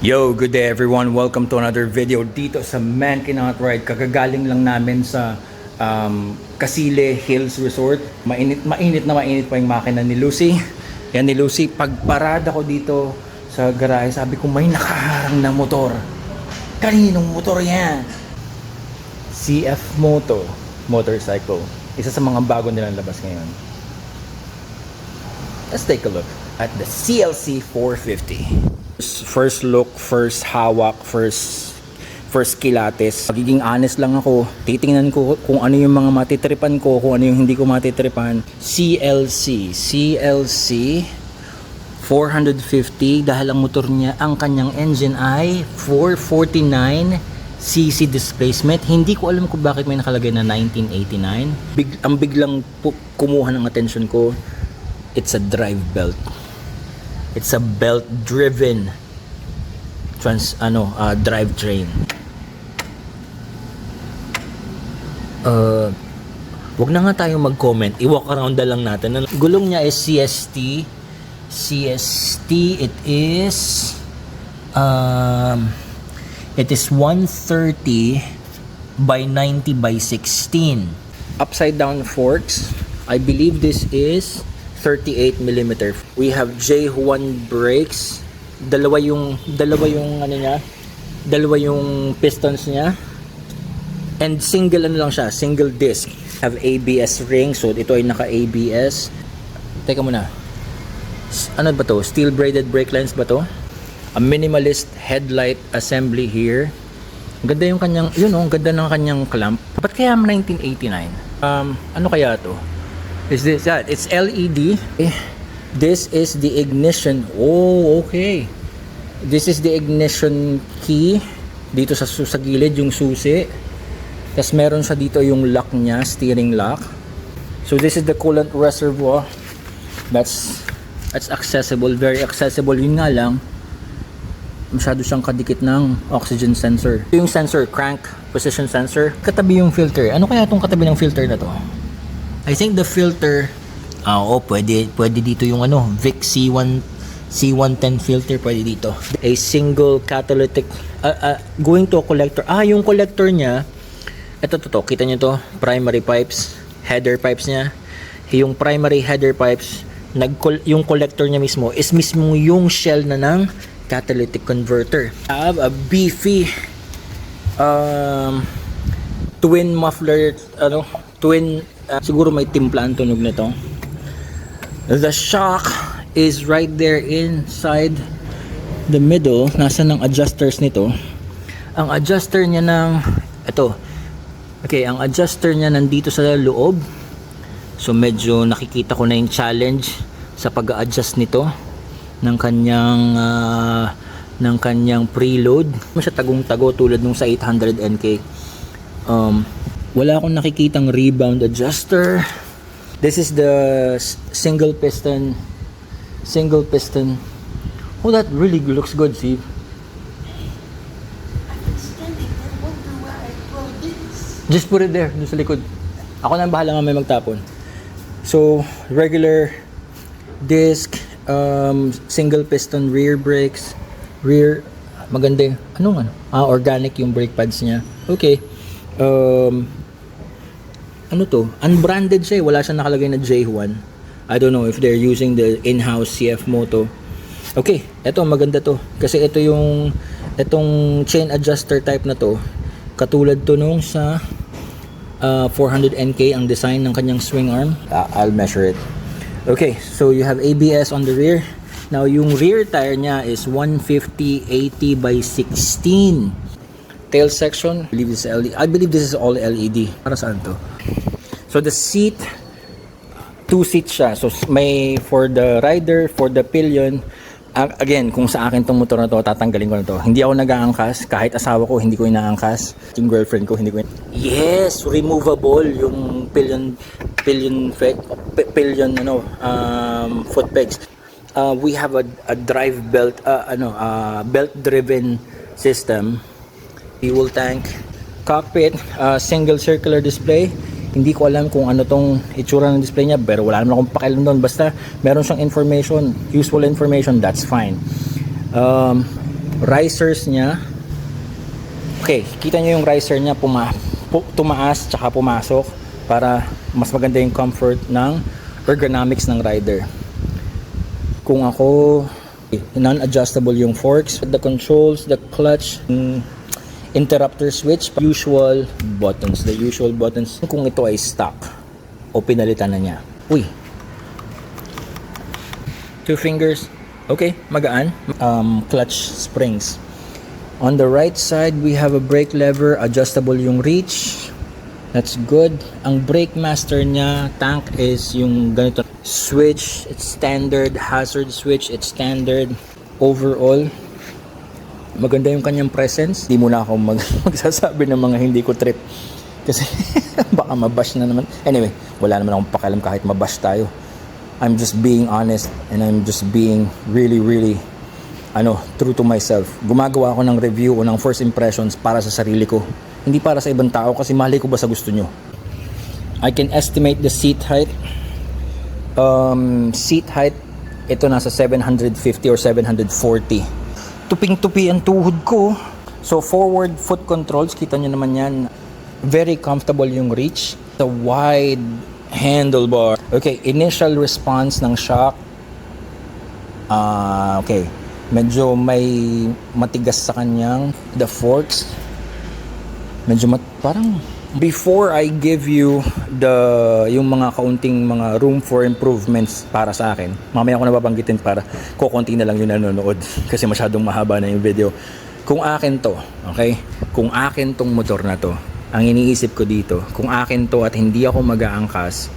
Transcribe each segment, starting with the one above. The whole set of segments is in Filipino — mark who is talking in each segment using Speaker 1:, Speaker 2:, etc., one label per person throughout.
Speaker 1: Yo, good day everyone. Welcome to another video dito sa Man Cannot Ride. Kagagaling lang namin sa Casile Hills Resort. Mainit pa yung makina ni Lucy. Yan ni Lucy, pagparada ko dito sa garahe, sabi ko may nakaharang na motor. Kaninong motor yan? CF Moto motorcycle. Isa sa mga bago nilang labas ngayon. Let's take a look at the CLC 450. First look, first hawak, first kilates. Magiging honest lang ako. Titingnan ko kung ano yung mga matitripan ko, kung ano yung hindi ko matitripan. CLC 450 dahil ang motor niya, ang kanyang engine ay 449cc displacement. Hindi ko alam kung bakit may nakalagay na 1989. Ang biglang kumuha ng attention ko, it's a drive belt. It's a belt-driven drivetrain. Wag na nga tayong mag-comment. I-walk around na lang natin. Gulong niya is CST. It is 130 by 90 by 16. Upside down forks. I believe this is 38mm. We have J1 brakes. Dalawa yung pistons niya. And single single disc. Have ABS ring, so ito ay naka-ABS. Teka muna. Ano ba to? Steel braided brake lines ba to? A minimalist headlight assembly here. Ganda yung kanyang, ganda ng kanyang clamp. Ba't kaya 1989? Ano kaya to? Is this that? It's LED. This is the ignition. Oh, okay. This is the ignition key. Dito sa gilid yung susi. Tapos meron siya dito yung lock niya, steering lock. So this is the coolant reservoir. That's accessible, very accessible. Yun nga lang, masyado siyang kadikit ng oxygen sensor. Ito yung sensor, crank position sensor. Katabi yung filter. Ano kaya itong katabi ng filter na to? I think the filter, pwede dito yung Vic C110 filter, pwede dito. A single catalytic, going to a collector. Yung collector niya, ito, kita nyo to, primary pipes, header pipes niya. Yung primary header pipes, yung collector niya mismo, is mismo yung shell na ng catalytic converter. I have a beefy, twin muffler, siguro may timplaan tunog nito. The shock is right there inside the middle. Nasa ng adjusters nito. Ang adjuster niya ang adjuster niya nandito sa loob. So medyo nakikita ko na yung challenge sa pag-a-adjust nito ng kanyang preload. Siya tagong-tago tulad nung sa 800NK. Wala akong nakikitang rebound adjuster. This is the single piston. Oh, that really looks good, Steve. Just put it there, dun sa likod. Ako na bahala nga may magtapon. So, regular disc, single piston rear brakes. Maganda yung, organic yung brake pads niya. Okay. Unbranded siya, wala siyang nakalagay na J1. I don't know if they're using the in-house CF Moto. Okay, eto maganda to kasi itong chain adjuster type na to, katulad to nung sa 400NK ang design ng kanyang swing arm. I'll measure it. Okay, so you have ABS on the rear. Now yung rear tire niya is 150/80 by 16. Tail section, I believe this is all LED. Para saan to? So the seat, 2 seats siya. So may for the rider, for the pillion. Again, kung sa akin tong motor na to, tatanggalin ko na to. Hindi ako nag-aangkas. Kahit asawa ko, hindi ko inaangkas. Yung girlfriend ko, hindi ko Yes, removable yung pillion foot pegs. We have a drive belt, belt-driven system. Fuel tank, cockpit, single circular display. Hindi ko alam kung ano tong itsura ng display niya, pero wala naman akong pakialam doon. Basta meron siyang information, useful information, that's fine. risers niya. Okay, kita nyo yung riser niya tumaas tsaka pumasok para mas maganda yung comfort ng ergonomics ng rider. Kung ako, non-adjustable yung forks, the controls, the clutch, interrupter switch, usual buttons. The usual buttons kung ito ay stock o pinalitan na niya. Uy, 2 fingers, okay, magaan. Clutch springs. On the right side, we have a brake lever, adjustable yung reach. That's good. Ang brake master niya, tank, is yung ganito. Switch, it's standard. Hazard switch, it's standard. Overall, maganda yung kanyang presence. Hindi muna ako magsasabi ng mga hindi ko trip. Kasi baka mabash na naman. Anyway, wala naman akong pakialam kahit mabash tayo. I'm just being honest and I'm just being really true to myself. Gumagawa ako ng review o ng first impressions para sa sarili ko. Hindi para sa ibang tao kasi mali ko ba sa gusto nyo. I can estimate the seat height. Seat height, ito nasa 750 or 740. Tuping-tupi ang tuhod ko. So forward foot controls, kita nyo naman yan. Very comfortable yung reach. The wide handlebar. Okay, initial response ng shock. Okay. Medyo may matigas sa kanyang the forks. Medyo parang before I give you yung mga kaunting mga room for improvements para sa akin. Mamaya ko na babanggitin para kukunti na lang yung nanonood kasi masyadong mahaba na yung video. Kung akin to, okay? Kung akin tong motor na to, ang iniisip ko dito, kung akin to at hindi ako mag-aangkas,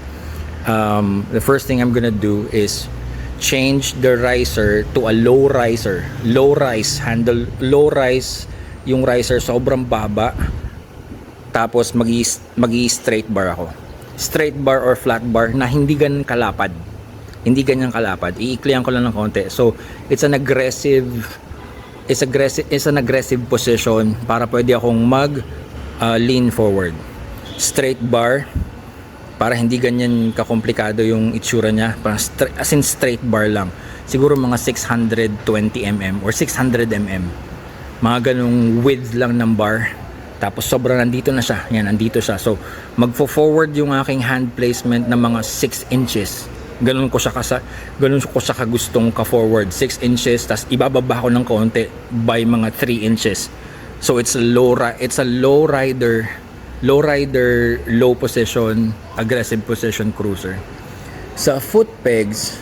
Speaker 1: the first thing I'm gonna do is change the riser to a low riser. Low rise handle, low rise yung riser sobrang baba. Tapos magi straight bar ako. Straight bar or flat bar na hindi ganyan kalapad. Hindi ganyan kalapad. Iiklihan ko lang ng konti. So, it's an aggressive position para pwede akong lean forward. Straight bar para hindi ganyan kakomplikado yung itsura niya, as in straight bar lang. Siguro mga 620 mm or 600 mm. Mga ganung width lang ng bar. Tapos sobrang nandito na siya. Yan, nandito siya. So, magfo-forward yung aking hand placement ng mga 6 inches. Ganun ko siya kagustong ka-forward. 6 inches, tas ibababa ko ng konti by mga 3 inches. So, it's a low rider, low position, aggressive position cruiser. Sa foot pegs,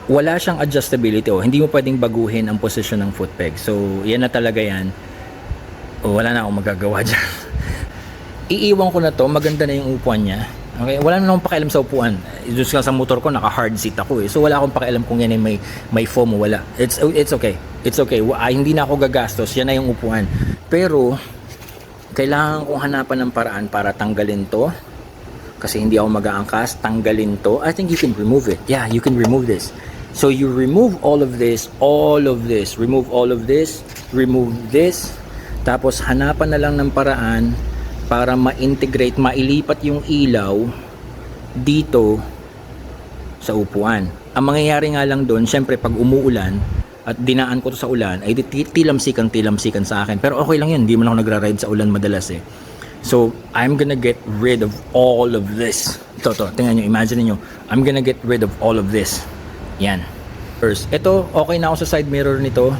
Speaker 1: wala siyang adjustability. Hindi mo pwedeng baguhin ang position ng foot peg. So, yan na talaga yan. Wala na akong magagawa dyan. Iiwan ko na to. Maganda na yung upuan niya. Okay? Wala na akong pakialam sa upuan. Just sa motor ko, naka-hard seat ako eh. So, wala akong pakialam kung yan ay may foam o wala. It's okay. It's okay. Hindi na ako gagastos. Yan na yung upuan. Pero, kailangan kong hanapan ng paraan para tanggalin to. Kasi hindi ako mag-aangkas. Tanggalin to. I think you can remove it. Yeah, you can remove this. So, you remove all of this. Remove all of this. Remove this. Tapos, hanapan na lang ng paraan para ma-integrate, mailipat yung ilaw dito sa upuan. Ang mangyayari nga lang doon, syempre pag umuulan at dinaan ko to sa ulan, ay tilamsikan sa akin. Pero okay lang yun, hindi man ako nagra-ride sa ulan madalas eh. So, I'm gonna get rid of all of this. Ito, tingnan nyo, imagine nyo, I'm gonna get rid of all of this. Yan. First, ito, okay na ako sa side mirror nito,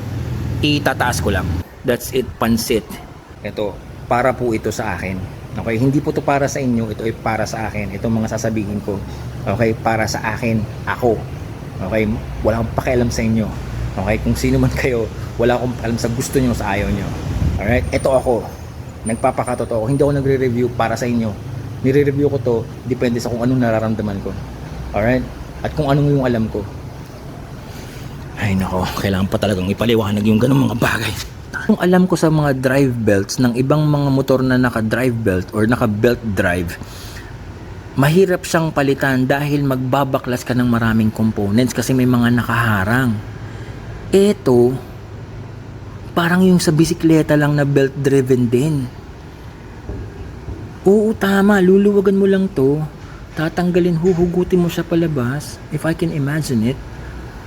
Speaker 1: itataas ko lang. That's it, pansit. Ito, para po ito sa akin. Okay, hindi po to para sa inyo, ito ay para sa akin. Itong mga sasabihin ko, okay, para sa akin, ako. Okay, wala akong pakialam sa inyo. Okay, kung sino man kayo, wala akong pakialam sa gusto nyo, sa ayaw nyo. Alright, ito ako. Nagpapakatotoo. Hindi ako nagre-review para sa inyo. Nire-review ko to, depende sa kung anong nararamdaman ko. Alright, at kung anong yung alam ko. Ay nako, kailangan pa talagang ipaliwanag yung ganung mga bagay. Kung alam ko sa mga drive belts ng ibang mga motor na naka-drive belt or naka-belt drive, mahirap siyang palitan dahil magbabaklas ka ng maraming components kasi may mga nakaharang. Ito, parang yung sa bisikleta lang na belt driven din. Oo, tama, luluwagan mo lang to, tatanggalin, huhugutin mo siya palabas, if I can imagine it,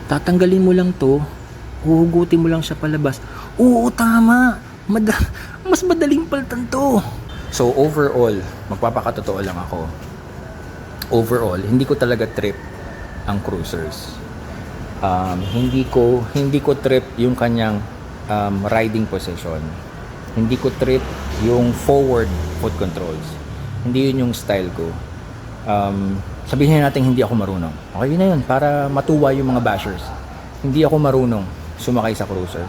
Speaker 1: tatanggalin mo lang to, Huhugutin mo lang siya palabas. Oo, tama. Mas madaling palitan to. So overall, magpapakatotoo lang ako. Overall, hindi ko talaga trip ang cruisers. Hindi ko trip yung kanyang riding position. Hindi ko trip yung forward foot controls. Hindi yun yung style ko. Sabihin natin hindi ako marunong. Okay, yun na yun. Para matuwa yung mga bashers. Hindi ako marunong sumakay sa cruiser.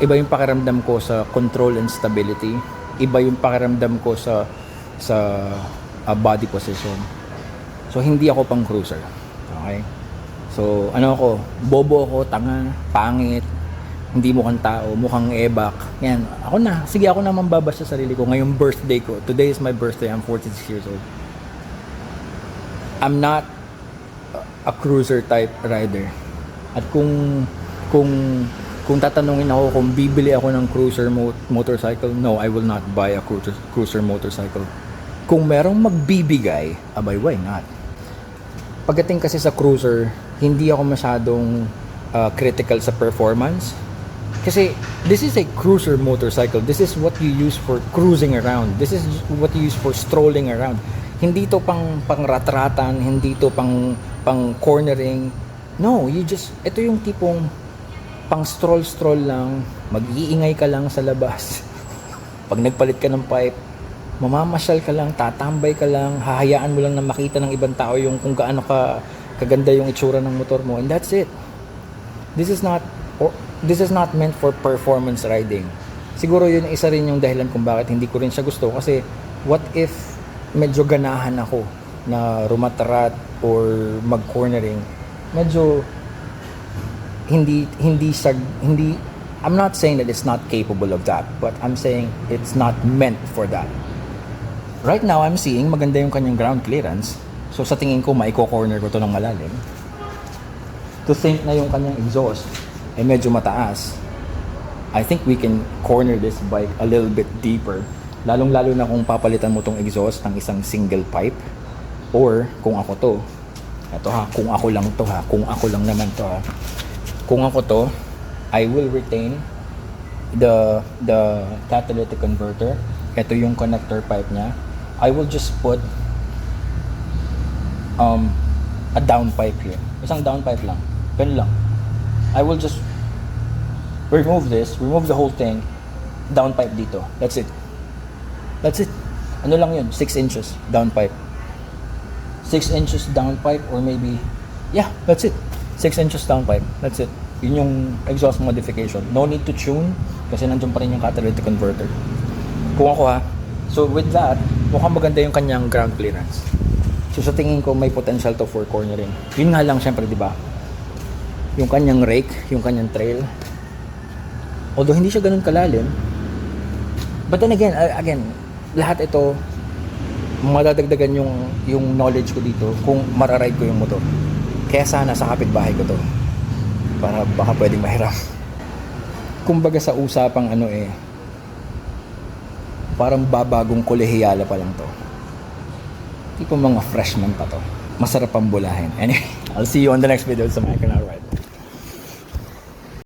Speaker 1: Iba yung pakiramdam ko sa control and stability. Iba yung pakiramdam ko sa body position. So, hindi ako pang cruiser. Okay? So, ano ako? Bobo ako, tanga, pangit, hindi mukhang tao, mukhang ebak. Yan. Ako na. Sige, ako naman babas sa sarili ko. Ngayong birthday ko. Today is my birthday. I'm 46 years old. I'm not a cruiser type rider. At kung tatanungin ako kung bibili ako ng cruiser motorcycle, no, I will not buy a cruiser motorcycle. Kung merong magbibigay, abay, why not? Pagdating kasi sa cruiser, hindi ako masyadong critical sa performance. Kasi this is a cruiser motorcycle. This is what you use for cruising around. This is what you use for strolling around. Hindi to pang rat-ratan, hindi to pang cornering. No, ito yung tipong pang stroll lang, mag-iingay ka lang sa labas. Pag nagpalit ka ng pipe, mamamasyal ka lang, tatambay ka lang, hahayaan mo lang na makita ng ibang tao yung kung gaano kaganda yung itsura ng motor mo, and that's it. This is not meant for performance riding. Siguro yun isa rin yung dahilan kung bakit hindi ko rin siya gusto, kasi what if medyo ganahan ako na rumatrat or mag-cornering, medyo hindi I'm not saying that it's not capable of that, but I'm saying it's not meant for that. Right now, I'm seeing maganda yung kanyang ground clearance. So sa tingin ko, maiko-corner ko to ng malalim. To think na yung kanyang exhaust ay medyo mataas, I think we can corner this bike a little bit deeper. Lalong-lalo na kung papalitan mo tong exhaust ng isang single pipe, or kung ako to, kung ako lang naman to ha. Kung ako to, I will retain the catalytic converter. Ito yung connector pipe niya. I will just put a down pipe here. Isang down pipe lang. Ganun lang. I will just remove the whole thing, down pipe dito. That's it. Ano lang yun? 6 inches down pipe. 6 inches down pipe, or maybe, yeah, that's it. 6 inches down pipe. That's it. Yun yung exhaust modification. No need to tune kasi nandiyan pa rin yung catalytic converter. Kung ako ha. So with that, mukhang maganda yung kanyang ground clearance. So sa tingin ko may potential to for cornering. Yun nga lang syempre, di ba? Yung kanyang rake, yung kanyang trail. Although hindi siya ganun kalalim. But then again, lahat ito madadagdagan yung knowledge ko dito kung mararide ko yung motor. Kaya sana sa kapitbahay ko to, para baka pwedeng mahiram. Kumbaga sa usapang parang babagong kolehiyala pa lang to. Tipo mga freshman pa to. Masarap ang bulahin. Anyway, I'll see you on the next video sa mga kanal.